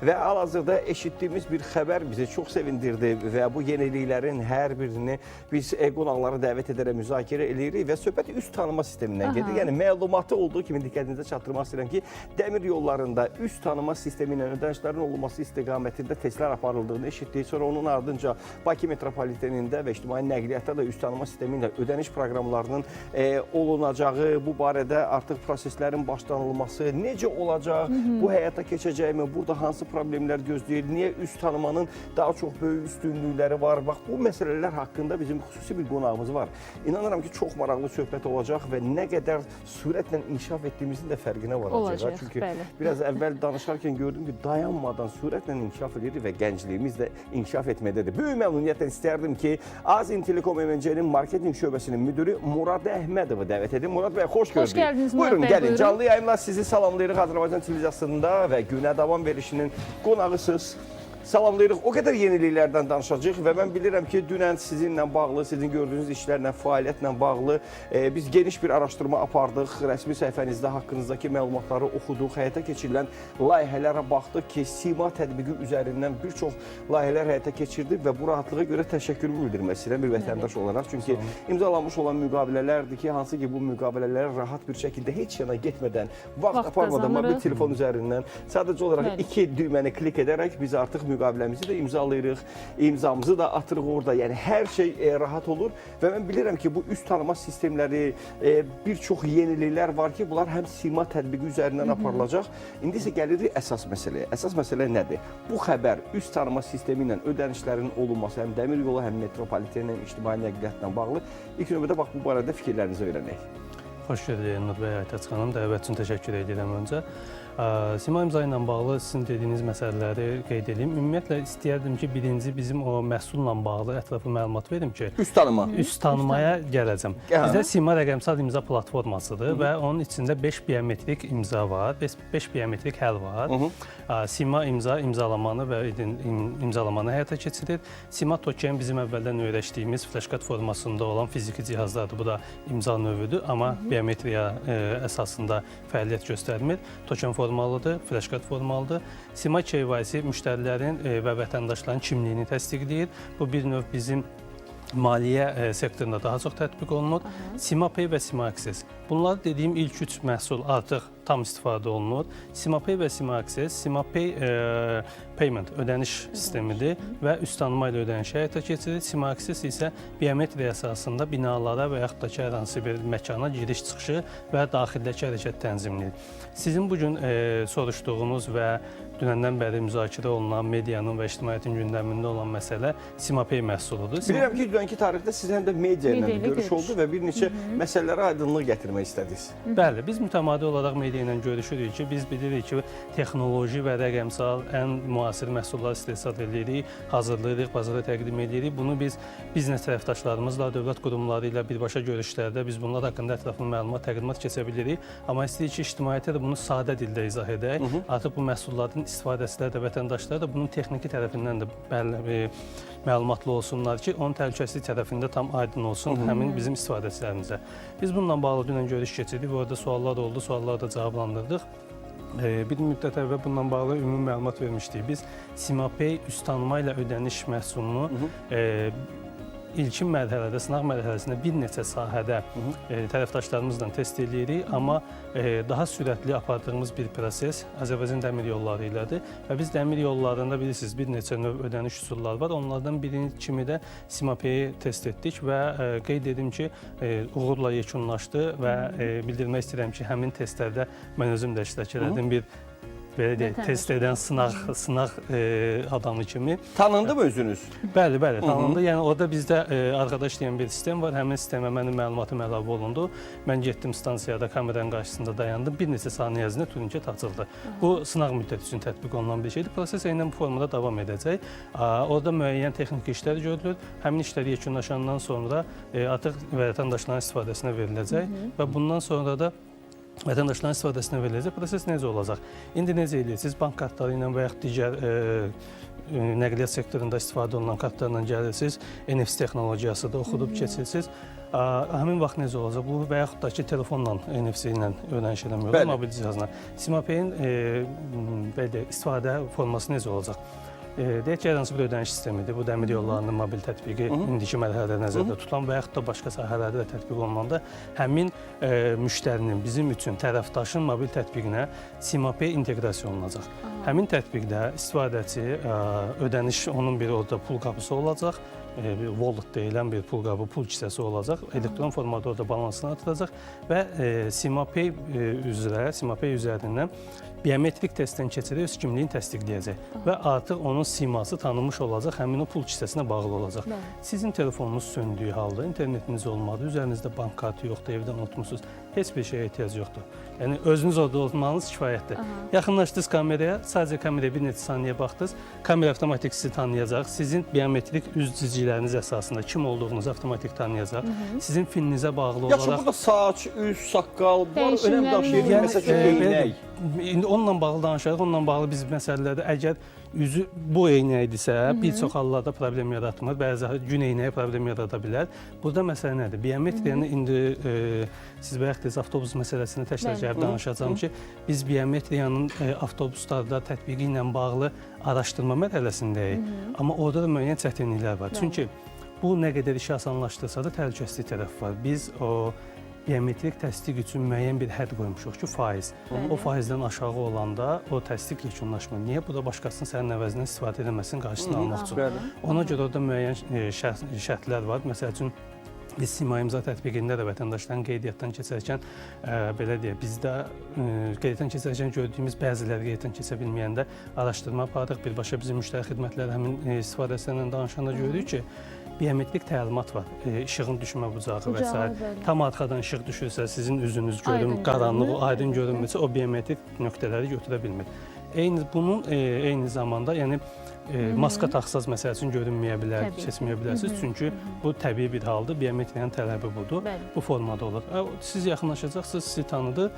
və hal-hazırda eşitdiyimiz bir xəbər bizi çox sevindirdi və bu yeniliklərin hər birini biz qonaqları dəvət edərək müzakirə edirik və söhbət üst tanıma sistemindən gedir. Yəni məlumatı olduğu kimi diqqətinizə çatdırmaq istəyirəm ki, dəmir yollarında üst tanıma sistemi ilə ödənişlərin olunması istiqamətində testlər aparıldığını eşitdik. Sonra onun ardınca Bakı metropolitenində və ictimai nəqliyyatda da üst tanıma sistemi ilə ödəniş proqramlarının olunacağı, bu barədə artıq proseslərin başlanılması, necə olacaq, bu həyata keçəcəkmi, burada hansı problemlər gözləyir, niyə üst tanımanın daha çox böyük üstünlükləri var. Bax, bu məsələlər haqqında bizim xüsusi bir qonağımız var. İnanıram ki, çox maraqlı söhbət olacaq və nə qədər sürətlə inkişaf etdiyimizin də fərqinə varacaq. Çünki biraz əvvəl danışarkən gördüm ki, dayanmadan sürətlə inkişaf edir və gəncliyimiz də inkişaf etməkdədir. Böyük məmnuniyyətlə istərdim ki, Azim Telekom MNC-nin marketinq şöbəsinin müdürü Murad Əhmədova dəvət edim. Murad bəy, xoş gördük. Xoş gəldiniz Murad Buyurun, bəy, gəlin. buyurun. Canlı yayımla sizi salamlayırıq Azərbaycan televiziyasında və Günə Davam verişinin qonağısınız. Salamlayırıq. O qədər yeniliklərdən danışacağıq və mən bilirəm ki, dünən sizinlə bağlı, sizin gördüyünüz işlərlə, fəaliyyətlə bağlı biz geniş bir araşdırma apardıq. Rəsmi səhifənizdə haqqınızdakı məlumatları oxuduq, həyata keçirilən layihələrə baxdıq ki, Sima tətbiqi üzərindən bir çox layihələr həyata keçirdik və bu rahatlığa görə təşəkkürümü bildirmək istəyirəm bir vətəndaş olaraq. Çünki imzalanmış olan müqavilələrdir ki, hansı ki bu müqavilələrə rahat bir şəkildə heç yana getmədən, vaxt aparmadan mobil telefon üzərindən sadəcə olaraq iki düyməni klik edərək biz artıq müqaviləmizi də imzalayırıq, imzamızı da atırıq orada. Yəni hər şey rahat olur və mən bilirəm ki, bu üst tanıma sistemləri, bir çox yeniliklər var ki, bunlar həm Sima tətbiqi üzərindən aparılacaq. İndi isə gəlirik əsas məsələyə. Əsas məsələ nədir? Bu xəbər üst tanıma sistemi ilə ödənişlərin olunması həm dəmir yolu, həm metropoliten, həm ictimai nəqliyyatla bağlı. İlk növbədə bax, bu barədə fikirlərinizi öyrənək. Xoş gördük Nur bəy, Aytaç xanım. Dəvət üçün təşəkkür edirəm öncə. Sima imza ilə bağlı sizin dediyiniz məsələləri qeyd edeyim. Ümumiyyətlə istəyərdim ki, birinci bizim o məhsulla bağlı ətraflı məlumat verim ki, üst tanıma. Üst tanımaya gələcəm. Bizdə Sima rəqəmsal imza platformasıdır və onun içində 5 biometrik imza var, 5 biometrik həll var. Sima imzalamanı və imzalamanı həyata keçirir. Sima token bizim əvvəldən öyrəşdiyimiz flashkart formasında olan fiziki cihazlardır. Bu da imza növüdür, amma biometriya əsasında fəaliyyət göstərmir. Token formalıdır, flashkart formalıdır. Sima KYC müştərilərin və vətəndaşların kimliyini təsdiqləyir. Bu bir növ bizim maliyyə sektorunda daha çox tətbiq olunur. Sima Pay və Sima Access. Bunlar dediyim ilk üç məhsul artıq tam istifadə olunur. Sima Pay və Sima Access, Sima Pay payment ödəniş sistemidir və üst tanıma ilə ödəniş həyata keçirir. Sima Access isə biometriya əsasında binalara və yaxud da ki, hər hansı bir məkana giriş-çıxışı və daxildəki hərəkət tənzimləyir. Sizin bugün soruşduğunuz və dünəndən bəri müzakirə olunan medianın və ictimaiyyətin gündəmində olan məsələ Sima Pay məhsuludur. Bilirəm ki, dünənki tarixdə siz həm də media ilə görüş oldu və bir neçə məsələlərə aydınlıq gətirmək istədiniz. Bəli, biz mütəmadi olaraq media ilə görüşürük ki, biz bilirik ki, texnoloji və rəqəmsal ən müasir məhsullar istehsal edirik, hazırlayırıq, bazara təqdim edirik. Bunu biz biznes tərəfdaşlarımızla, dövlət qurumları ilə birbaşa görüşlərdə biz bunlar haqqında ətraflı məlumat, təqdimat keçə bilirik. Amma istəyirik ki, ictimaiyyətə də bunu sadə dildə izah edək. Artıq bu məhsulların istifadəçilər də, vətəndaşlar da bunun texniki tərəfindən də məlumatlı olsunlar ki, onun təhlükəsizlik tərəfində tam aydın olsun həmin bizim istifadəçilərimizə. Biz bununla bağlı dünən görüş keçirdik və orada suallar oldu, sualları da cavablandırdıq. Bir müddət əvvəl bununla bağlı ümumi məlumat vermişdik. Biz Sima Pay üst tanıma ilə ödəniş məhsulunu ilkin mərhələdə, sınaq mərhələsində bir neçə sahədə tərəfdaşlarımızla test edirik, amma daha sürətli apardığımız bir proses Azərbaycan dəmir yolları ilədir və biz dəmir yollarında bilirsiniz, bir neçə növ ödəniş üsulları var. Onlardan birinci kimi də Sima Pay-i test etdik və qeyd edim ki, uğurla yekunlaşdı və bildirmək istəyirəm ki, həmin testlərdə mən özüm də iştirak elədim bir belə deyək, test edən sınaq adamı kimi. Tanındı mı özünüz? Bəli, tanındı. Yəni orada bizdə arkadaş deyən bir sistem var. Həmin sistemə mənim məlumatım əlavə olundu. Mən getdim stansiyada, kameranın qarşısında dayandım. Bir neçə saniyə ərzində turniket açıldı. Bu sınaq müddəti üçün tətbiq olunan bir şeydir. Proses eynən bu formada davam edəcək. Orada müəyyən texniki işlər görülür. Həmin işlər yekunlaşandan sonra artıq vətəndaşların istifadəsinə veriləcək və bundan sonra da vətəndaşların istifadəsinə veriləcək. Proses necə olacaq? İndi necə edirsiniz? Bank kartları ilə və yaxud digər nəqliyyat sektorunda istifadə olunan kartlarla gəlirsiniz. NFC texnologiyası da oxudub keçirsiniz. həmin vaxt necə olacaq? Bu və yaxud da ki, telefonla, NFC ilə ödəniş eləmək olur, mobil cihazla. SimaPay-in istifadə forması necə olacaq? Deyək ki, hər hansı bir ödəniş sistemidir. Bu dəmir yollarının mobil tətbiqi indiki mərhələdə nəzərdə tutulan və yaxud da başqa sahələrdə də tətbiq olunanda həmin müştərinin, bizim üçün tərəfdaşın mobil tətbiqinə SimaPay inteqrasiya olunacaq. Həmin tətbiqdə istifadəçi ödəniş, onun bir orada pul qabısı olacaq, wallet deyilən bir pul qabı, pul kisəsi olacaq, elektron formada orada balansını atılacaq və SimaPay üzərindən biometrik testdən keçərək öz kimliyini təsdiqləyəcək və artıq onun siması tanınmış olacaq, həmin o pul kisəsinə bağlı olacaq. Sizin telefonunuz söndüyü halda, internetiniz olmadı, üzərinizdə bank kartı yoxdur, evdən unutmuşsunuz, heç bir şeyə ehtiyac yoxdur. Yəni, özünüz orada olmanız kifayətdir. Yaxınlaşdınız kameraya, sadəcə kameraya bir neçə saniyə baxdınız, kamera avtomatik sizi tanıyacaq, sizin biometrik üz cizgiləriniz əsasında kim olduğunuzu avtomatik tanıyacaq, sizin filinizə bağlı olaraq... Yaxşı, burada saç, üz, saqqal, var, önəm daşıyır, məsələn, eynək. İndi onunla bağlı danışarıq, onunla bağlı biz məsələlərdə əgər üzü bu eynəkdirsə, bir çox hallarda problem yaratmır, bəzi gün eynəyi problem yarada bilər. Burada məsələ nədir? Biometriyanı indi siz bayaq avtobus məsələsini təkrar danışacağım ki, biz biometriyanın avtobuslarda tətbiqi ilə bağlı araşdırma mərhələsindəyik, amma orada da müəyyən çətinliklər var. Çünki bu nə qədər işi asanlaşdırsa da təhlükəsizlik tərəfi var. Biz o biometrik təsdiq üçün müəyyən bir hədd qoymuşuq ki, faiz. O faizdən aşağı olanda o təsdiq yekunlaşmır. Niyə? Bu da başqasının sənin əvəzindən istifadə edilməsinin qarşısını almaq üçün. Ona görə orada müəyyən şərtlər var. Məsəl üçün, biz Sima imza tətbiqində də vətəndaşların qeydiyyatdan keçərkən, belə deyək, bizdə qeydiyyatdan keçərkən gördüyümüz bəziləri qeydiyyatdan keçə bilməyəndə araşdırma aparıq. Birbaşa bizim müştəri xidmətləri həmin istifadəsindən danışanda görürük ki, biometrik təlimat var, işığın düşmə bucağı və s. Tam arxadan işıq düşürsə, sizin üzünüz görün, qaranlıq, aydın görünmürsə, o biometrik nöqtələri götürə bilmir. Bunun eyni zamanda, yəni maska taxsaz məsəl üçün görünməyə bilər, keçməyə bilərsiniz. Çünki bu təbii bir haldır, biometriyanın tələbi budur, bu formada olur. Siz yaxınlaşacaqsınız, sizi tanıdı,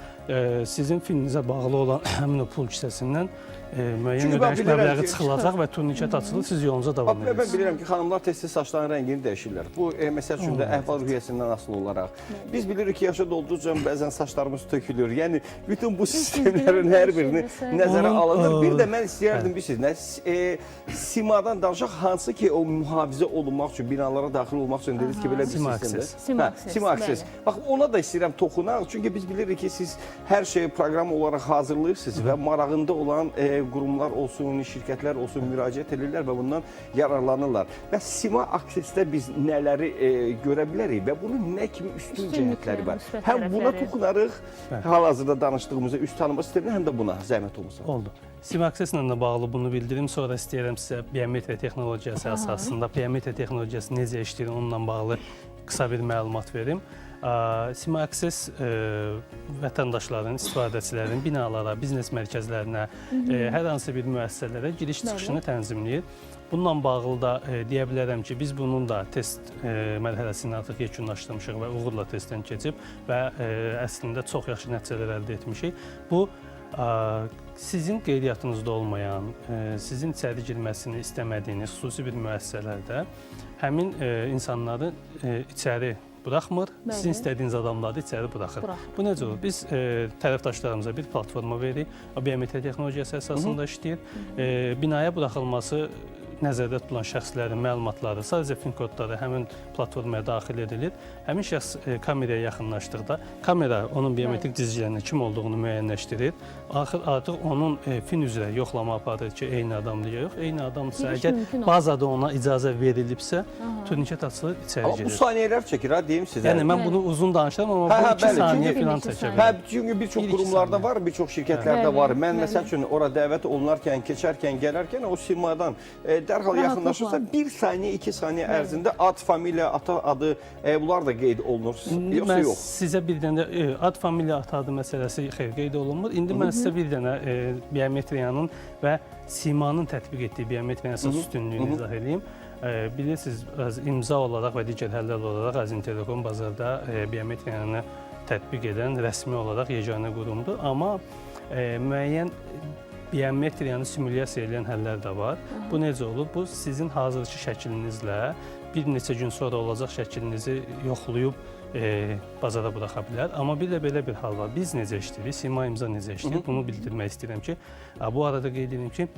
sizin filinizə bağlı olan həmin o pul kisəsindən müəyyən ödəniş məbləği çıxılacaq və turniket açılır, siz yolunuza davam edirsiniz. Mən bilirəm ki, xanımlar tez-tez saçların rəngini dəyişirlər. Bu, məsəl üçün də əhval-ruhiyyəsindən asılı olaraq. Biz bilirik ki, yaşa dolduqca bəzən saçlarımız tökülür. Yəni, bütün bu sistemlərin hər birini nəzərə alınır. Bir də mən istəyərdim, bilirsiniz, Simadan danışaq, hansı ki, o mühafizə olunmaq üçün, binalara daxil olmaq üçün dediniz ki, belə bir sistemdir. Sima Access. Bax, ona da istəyirəm toxunaq. Çünki biz bilirik ki, siz hər şeyi proqram olaraq hazırlayırsınız və marağında olan qurumlar olsun, şirkətlər olsun, müraciət edirlər və bundan yararlanırlar. Və Sima Access-də biz nələri görə bilərik və bunun nə kimi üstün cəhətləri var? Həm buna toxunarıq, hal-hazırda danışdığımızda üst tanıma sisteminə, həm də buna zəhmət olmasa. Oldu. Sima Access-ilə də bağlı bunu bildirim. Sonra istəyirəm sizə biometriya texnologiyası əsasında, biometriya texnologiyası necə işləyir, onunla bağlı qısa bir məlumat verim. Sima Access vətəndaşların, istifadəçilərin binalara, biznes mərkəzlərinə, hər hansı bir müəssisələrə giriş-çıxışını tənzimləyir. Bununla bağlı da deyə bilərəm ki, biz bunun da test mərhələsini artıq yekunlaşdırmışıq və uğurla testdən keçib və əslində çox yaxşı nəticələr əldə etmişik. Bu, sizin qeydiyyatınızda olmayan, sizin içəri girməsini istəmədiyiniz xüsusi bir müəssisələrdə həmin insanları içəri buraxmır, sizin istədiyiniz adamları içəri buraxır. Bu necə olur? Biz tərəfdaşlarımıza bir platforma veririk, biometriya texnologiyası əsasında işləyir. Binaya buraxılması nəzərdə tutulan şəxslərin məlumatları, sadəcə PIN kodları həmin platformaya daxil edilir. Həmin şəxs kameraya yaxınlaşdıqda, kamera onun biometrik cizgilərinin kim olduğunu müəyyənləşdirir. Artıq onun PIN üzrə yoxlama aparır ki, eyni adamdır ya yox. Eyni adamdırsa, əgər bazada ona icazə verilibsə, turniket açılır, içəri gedir. Bu saniyələr çəkir, deyim sizə. Yəni, mən bunu uzun danışıram, amma bu 2 saniyə filan çəkir. Çünki bir çox qurumlarda var, bir çox şirkətlərdə var. Mən, məsəl üçün, ora dəvət olunarkən, keçərkən, gələrkən o Simadan dərhal yaxınlaşırsa, 1 saniyə, 2 saniyə ərzində ad, familiya, ata adı, bunlar da qeyd olunur, yoxsa yox? Mən sizə bir dənə ad, familiya, ata adı məsələsi qeyd olunmur. İndi mən sizə bir dənə biometriyanın və Simanın tətbiq etdiyi biometriyanın əsas üstünlüyünü izah edeyim. Bilirsiniz, imza olaraq və digər həllər olaraq Azimtelekom bazarda biometriyanı tətbiq edən rəsmi olaraq yeganə qurumdur. Amma müəyyən biometriyanı simulyasiya edən həllər də var. Bu necə olur? Bu sizin hazırki şəklinizlə bir neçə gün sonra olacaq şəklinizi yoxlayıb bazara buraxa bilər. Amma bir də belə bir hal var. Biz necə işləyirik? Sima imza necə işləyir? Bunu bildirmək istəyirəm ki, bu arada qeyd edeyim ki,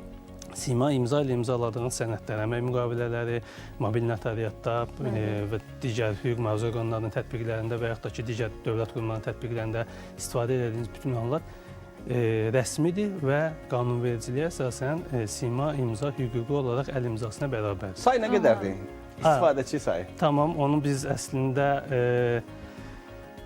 Sima imza ilə imzaladığınız sənədlər, əmək müqavilələri, mobil notariatda və digər hüquq mühafizə orqanlarının tətbiqlərində və yaxud da ki, digər dövlət qurumlarının tətbiqlərində istifadə edəcəyiniz bütün hallar rəsmidir və qanunvericiliyə əsasən Sima imza hüquqi olaraq əl imzasına bərabərdir. Say nə qədərdir? İstifadəçi sayı. Tamam, onu biz əslində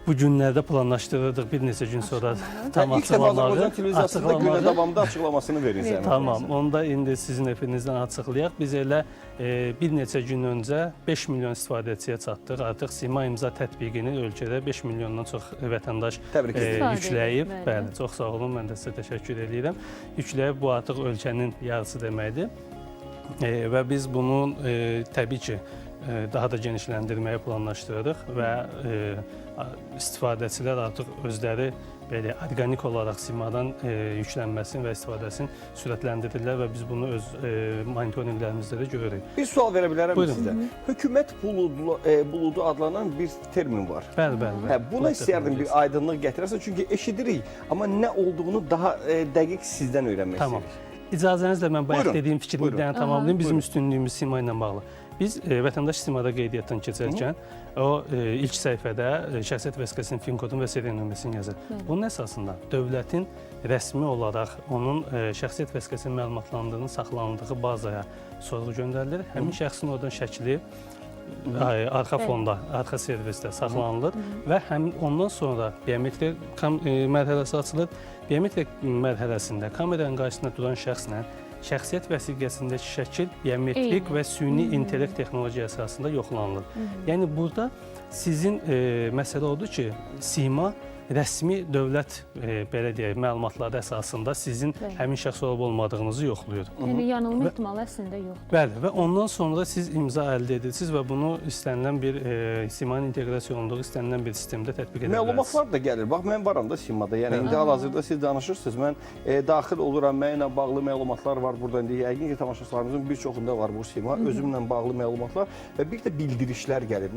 bu günlərdə planlaşdırırdıq, bir neçə gün sonra tam açıqlamağı. Azərbaycan televiziyasında günə davamlı açıqlamasını verin. Tamam, onu da indi sizin efirinizdən açıqlayaq. Biz elə bir neçə gün öncə 5 milyon istifadəçiyə çatdıq. Artıq Sima imza tətbiqini ölkədə 5 milyondan çox vətəndaş yükləyib. Bəli, çox sağ olun, mən də sizə təşəkkür edirəm. Yükləyib, bu artıq ölkənin yarısı deməkdir. Və biz bunu təbii ki, daha da genişləndirməyə planlaşdırırıq və istifadəçilər artıq özləri belə orqanik olaraq Simadan yüklənməsini və istifadəsini sürətləndirirlər və biz bunu öz monitorinqlərimizdə də görürük. Bir sual verə bilərəm sizə. Hökumət buludu adlanan bir termin var. Bəli. Buna istəyərdim bir aydınlıq gətirəsən, çünki eşidirik, amma nə olduğunu daha dəqiq sizdən öyrənmək istəyirik. İcazənizlə mən bayaq dediyim fikirləri tamamlayım. Bizim üstünlüyümüz Sima ilə bağlı. Biz vətəndaş Simada qeydiyyatdan keçərkən o ilk səhifədə şəxsiyyət vəsiqəsinin fin kodunu və seriya nömrəsini yazır. Bunun əsasında dövlətin rəsmi olaraq onun şəxsiyyət vəsiqəsinin məlumatlandığını saxlanıldığı bazaya sorğu göndərilir. Həmin şəxsin oradan şəkli arxa fonda, arxa servisdə saxlanılır və ondan sonra biometrik mərhələsi açılır. Biometrik mərhələsində kameranın qarşısında duran şəxslə şəxsiyyət vəsiqəsindəki şəkil biometrik və süni intellekt texnologiyası əsasında yoxlanılır. Yəni burada sizin məsələ odur ki, Sima rəsmi dövlət belə deyək, məlumatları əsasında sizin həmin şəxs olub-olmadığınızı yoxlayır. Yəni yanılma ehtimalı əslində yoxdur. Bəli, və ondan sonra siz imza əldə edirsiniz və bunu istənilən bir Simanın inteqrasiya olunduğu istənilən bir sistemdə tətbiq edə bilərsiniz. Məlumatlar da gəlir. Bax, mən varam da Simada. Yəni indi hal-hazırda siz danışırsınız. Mən daxil oluram, mənimlə bağlı məlumatlar var burada. İndi yəqin ki, tamaşaçılarımızın bir çoxunda var bu Sima. Özümlə bağlı məlumatlar və bir də bildirişlər gəlir.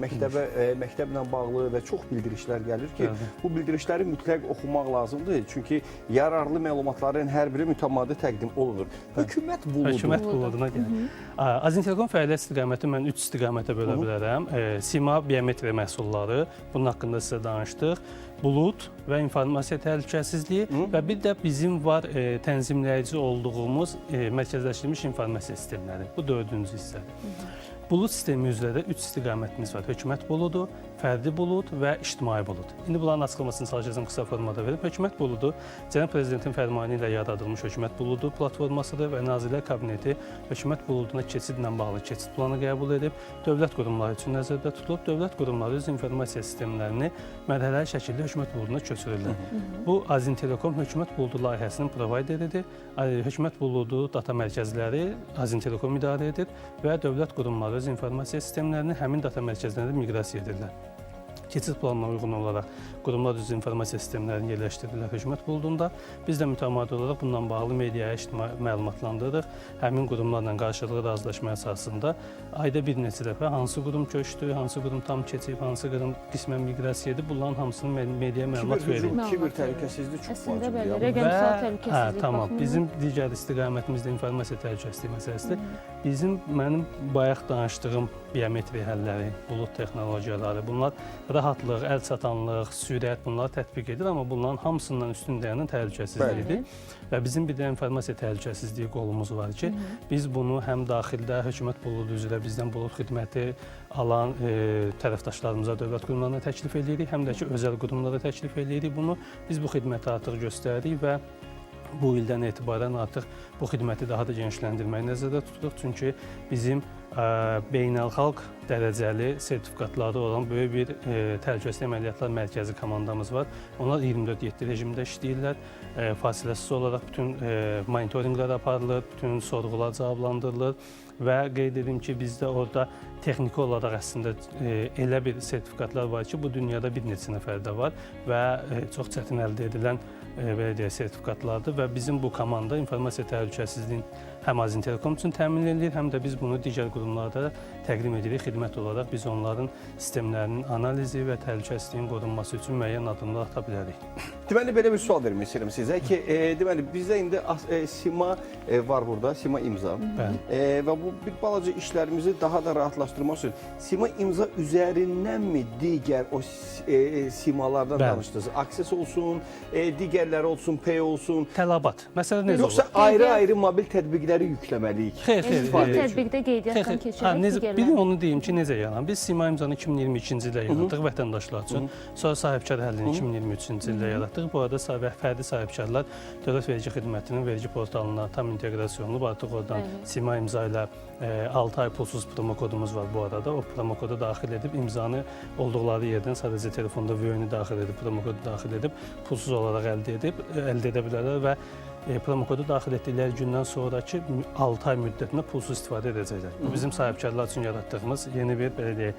Məktəblə bağlı və çox bildirişlər gəlir ki, bu bildirişləri mütləq oxumaq lazımdır. Çünki yararlı məlumatların hər biri mütəmadi təqdim olunur. Hökumət buluduna gəlir. Azintelekom fəaliyyət istiqaməti mən 3 istiqamətə bölə bilərəm. Sima biometriya məhsulları, bunun haqqında sizə danışdıq. Bulud və informasiya təhlükəsizliyi və bir də bizim var tənzimləyici olduğumuz mərkəzləşdirilmiş informasiya sistemləri. Bu 4-cü hissədir. Bulud sistemi üzrə də 3 istiqamətimiz var. Hökumət buludu, fərdi bulud və ictimai bulud. İndi bunların açıqlamasını çalışacağım qısa formada verib. Hökumət buludu Cənab Prezidentin fərmanı ilə yaradılmış hökumət buludu platformasıdır və Nazirlər Kabineti hökumət buluduna keçidlə bağlı keçid planı qəbul edib. Dövlət qurumları üçün nəzərdə tutulub. Dövlət qurumları öz informasiya sistemlərini mərhələli şəkildə hökumət buluduna köçürürlər. Bu Azintelekom hökumət buludu layihəsinin provayderidir. Hökumət buludu data mərkəzləri Azintelekom idarə edir və dövlət qurumları öz informasiya sistemlərini həmin data mərkəzlərində miqrasiya edirlər. Keçid planına uyğun olaraq qurumlar üzrə informasiya sistemlərini yerləşdirirlər hökumət buludunda. Biz də mütəmadi olaraq bundan bağlı mediaya məlumatlandırırıq. Həmin qurumlarla qarşılıqlı razılaşma əsasında ayda bir neçə dəfə hansı qurum köçdü, hansı qurum tam keçib, hansı qurum qismən miqrasiya edib, bunların hamısını mediaya məlumat verir. Kiber təhlükəsizlik çox vacibdir. Əslində belə, rəqəmsal təhlükəsizlik baxımından. Bizim digər istiqamətimizdə informasiya təhlükəsizliyi məsələsidir. Mənim bayaq danışdığım biometriya həlləri, bulud texnologiyaları, bunlar rahatlıq, əl çatanlıq, sürət bunları tətbiq edir, amma bunların hamısından üstün dayanan təhlükəsizliyidir. Və bizim bir də informasiya təhlükəsizliyi qolumuz var ki, biz bunu həm daxildə hökumət buludu üzrə bizdən bulud xidməti alan tərəfdaşlarımıza, dövlət qurumlarına təklif edirik, həm də ki, özəl qurumlara təklif edirik bunu. Biz bu xidməti artıq göstəririk və bu ildən etibarən artıq bu xidməti daha da genişləndirməyi nəzərdə tuturuq. Çünki bizim beynəlxalq dərəcəli sertifikatları olan böyük bir təhlükəsizlik əməliyyatlar mərkəzi komandamız var. Onlar 24/7 rejimdə işləyirlər. Fasiləsiz olaraq bütün monitorinqlər aparılır, bütün sorğular cavablandırılır və qeyd edim ki, bizdə orada texniki olaraq əslində elə bir sertifikatlar var ki, bu dünyada bir neçə nəfərdə var və çox çətin əldə edilən belə deyək, sertifikatlardır və bizim bu komanda informasiya təhlükəsizliyini həm Azin Telekom üçün təmin edilir, həm də biz bunu digər qurumlarda təqdim edirik. Xidmət olaraq biz onların sistemlərinin analizi və təhlükəsizliyin qorunması üçün müəyyən addımlar ata bilərik. Deməli, belə bir sual vermək istəyirəm sizə ki, deməli, bizdə indi Sima var burada, Sima imza. Və bu bir balaca işlərimizi daha da rahatlaşdırmaq üçün Sima imza üzərindənmi digər o Simalardan danışdınız? Access olsun, digərləri olsun, Pay olsun. Tələbat. Məsələ necə olur? Yoxsa ayrı-ayrı mobil tətbiqləri yükləməliyik? Xeyr. Tətbiqdə qeydiyyatdan keçirək digərləri. Bir onu deyim ki, necə yaranır? Biz Sima imzanı 2022-ci ildə yaratdıq vətəndaşlar üçün. Sonra sahibkar həllini 2023-cü ildə yaratdıq. Bu arada fərdi sahibkarlar Dövlət Vergi Xidmətinin vergi portalına tam inteqrasiya olunub. Artıq oradan Sima imza ilə 6 ay pulsuz promo kodumuz var bu arada. O promo kodu daxil edib imzanı olduqları yerdən sadəcə telefonda VÖN-ü daxil edib, promo kodu daxil edib pulsuz olaraq əldə edə bilərlər və promo kodu daxil etdikləri gündən sonraki 6 ay müddətində pulsuz istifadə edəcəklər. Bu bizim sahibkarlar üçün yaratdığımız yeni bir belə deyək,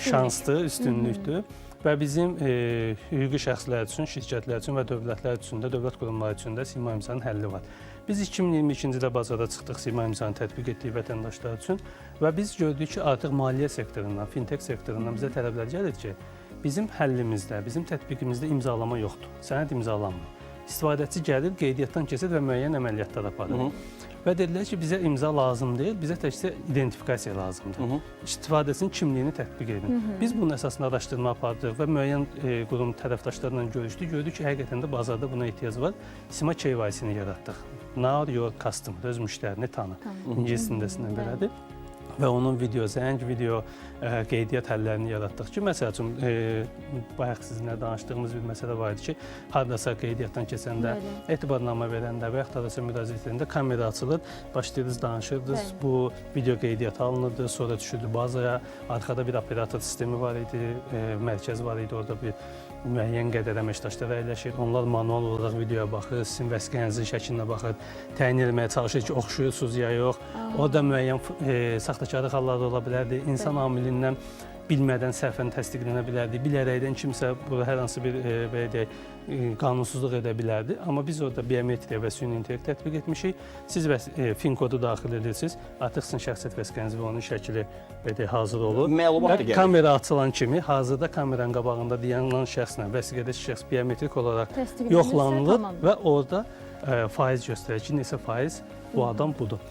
şansdır, üstünlükdür. Və bizim hüquqi şəxslər üçün, şirkətlər üçün və dövlətlər üçün də, dövlət qurumları üçün də Sima imzanın həlli var. Biz 2022-ci ildə bazara çıxdıq Sima imzanı tətbiq etdiyi vətəndaşlar üçün və biz gördük ki, artıq maliyyə sektorundan, fintech sektorundan bizə tələblər gəlir ki, bizim həllimizdə, bizim tətbiqimizdə imzalama yoxdur, sənəd imzalanmır. İstifadəçi gəlir, qeydiyyatdan keçir və müəyyən əməliyyatlar aparır. Və dedilər ki, bizə imza lazım deyil, bizə təkcə identifikasiya lazımdır. İstifadəçinin kimliyini tətbiq edin. Biz bunun əsasında araşdırma apardıq və müəyyən qurum tərəfdaşlarla görüşdük. Gördük ki, həqiqətən də bazarda buna ehtiyac var. Sima KYC-ni yaratdıq. Know your customer, öz müştərini tanı. İngilis dilindəsindən belədir. Və onun zəng video qeydiyyat həllərini yaratdıq ki, məsəl üçün, bayaq sizinlə danışdığımız bir məsələ var idi ki, haradasa qeydiyyatdan keçəndə, etibarnamə verəndə və yaxud da müraciət edəndə kamera açılır, başlayırdınız, danışırdınız, bu video qeydiyyat alınırdı, sonra düşürdü bazaya, arxada bir operator sistemi var idi, mərkəz var idi, orada bir müəyyən qədər əməkdaşlar əyləşir, onlar manual olaraq videoya baxır, sizin vəsiqənizin şəklinə baxır, təyin etməyə çalışır ki, oxşuyursunuz ya yox, orada müəyyən saxtakarlıq halları ola bilərdi, insan amilindən bilmədən səhvən təsdiqlənə bilərdi, bilərəkdən kimsə burada hər hansı bir belə deyək, qanunsuzluq edə bilərdi. Amma biz orada biometriya və süni intellekt tətbiq etmişik. Siz FIN kodu daxil edirsiniz, artıq sizin şəxsiyyət vəsiqəniz və onun şəkli hazır olur. Məlumat da gəlir. Kamera açılan kimi hazırda kameranın qabağında dayanan şəxslə vəsiqədəki şəxs biometrik olaraq yoxlanılır və orada faiz göstərir ki, neçə faiz bu adam budur.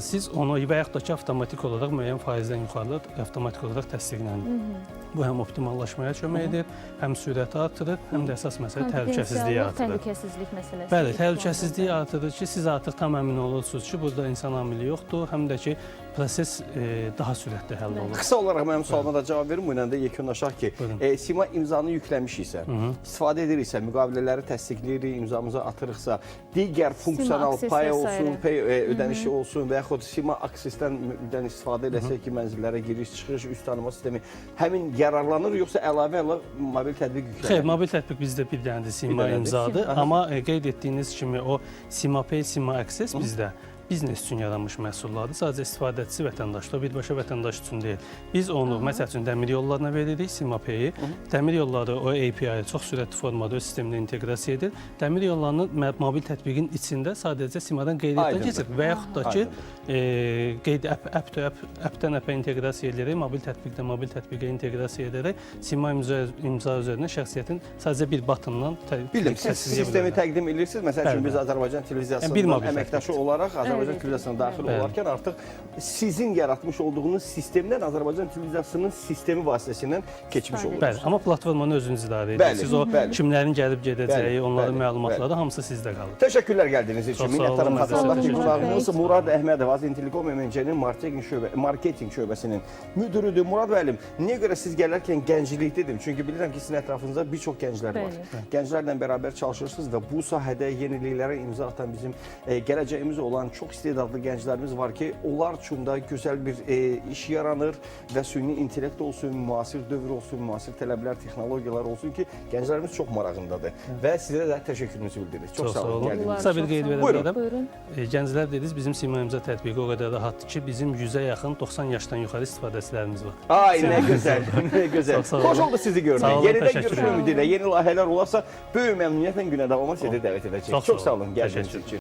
Siz onu və yaxud da ki, avtomatik olaraq müəyyən faizdən yuxarı avtomatik olaraq təsdiqlənir. Bu həm optimallaşmaya kömək edir, həm sürəti artırır, həm də əsas məsələ təhlükəsizliyi artırır. Təhlükəsizlik məsələsi. Bəli, təhlükəsizliyi artırır ki, siz artıq tam əmin olursunuz ki, burada insan amili yoxdur, həm də ki, proses daha sürətli həll olur. Qısa olaraq mənim sualıma da cavab verin. Bu ilə də yekunlaşaq ki, Sima imzanı yükləmişiksə, istifadə ediriksə, müqavilələri təsdiqləyirik, imzamızı atırıqsa, digər funksional pay olsun, ödənişi olsun və yaxud Sima Access-dən istifadə edəsək ki, mənzillərə giriş, çıxış, üst tanıma sistemi həmin yararlanır, yoxsa əlavə mobil tətbiq yüklənir? Xeyr, mobil tətbiq bizdə bir dənədir, Sima imzadır. Amma qeyd etdiyiniz kimi o Sima Pay, Sima Access bizdə biznes üçün yaranmış məhsullardır. Sadəcə istifadəçisi vətəndaşdır, birbaşa vətəndaş üçün deyil. Biz onu, məsəl üçün, dəmir yollarına veririk, Sima Pay-i. Dəmir yolları o API-yə çox sürətli formada öz sisteminə inteqrasiya edir. Dəmir yollarının mobil tətbiqin içində sadəcə Simadan qeydiyyatdan keçir və yaxud da ki, əpdən əpə inteqrasiya edirik, mobil tətbiqə inteqrasiya edərək Sima imza üzərində şəxsiyyətin sadəcə bir batından bildim, siz sistemi təqdim edirsiniz. Məsəl üçün, biz Azərbaycan televiziyasının əməkdaşı olaraq Azərbaycan televiziyasına daxil olarkən artıq sizin yaratmış olduğunuz sistemdən Azərbaycan televiziyasının sistemi vasitəsilə keçmiş olursunuz. Bəli, amma platformanı özünüz idarə edirsiniz. Siz o kimlərin gəlib gedəcəyi, onların məlumatları hamısı sizdə qalır. Təşəkkürlər gəldiyiniz üçün. Minnətdarım xatırladaq ki, qonağımız Murad Əhmədov, Azin Telekom MMC-nin marketinq şöbəsinin müdürüdür. Murad müəllim, niyə görə siz gələrkən gənclik dedim? Çünki bilirəm ki, sizin ətrafınızda bir çox gənclər var. Gənclərlə bərabər çalışırsınız və bu sahədə yeniliklərə imza atan bizim gələcəyimiz olan çox çox istedadlı gənclərimiz var ki, onlar üçün də gözəl bir iş yaranır və süni intellekt olsun, müasir dövr olsun, müasir tələblər, texnologiyalar olsun ki, gənclərimiz çox marağındadır. Və sizə də təşəkkürümüzü bildiririk. Çox sağ olun. Qısa bir qeyd verə bilərəm. Buyurun. Gənclər dediniz, bizim Sima İmza tətbiqi o qədər rahatdır ki, bizim 100-ə yaxın 90 yaşdan yuxarı istifadəçilərimiz var. Ay, nə gözəl, nə gözəl. Xoş oldu sizi görmək. Yenidən görüşmək ümidi ilə, yeni layihələr olarsa, böyük məmnuniyyətlə Günə Davama sizi dəvət edəcək. Çox sağ olun, gəldiyiniz üçün.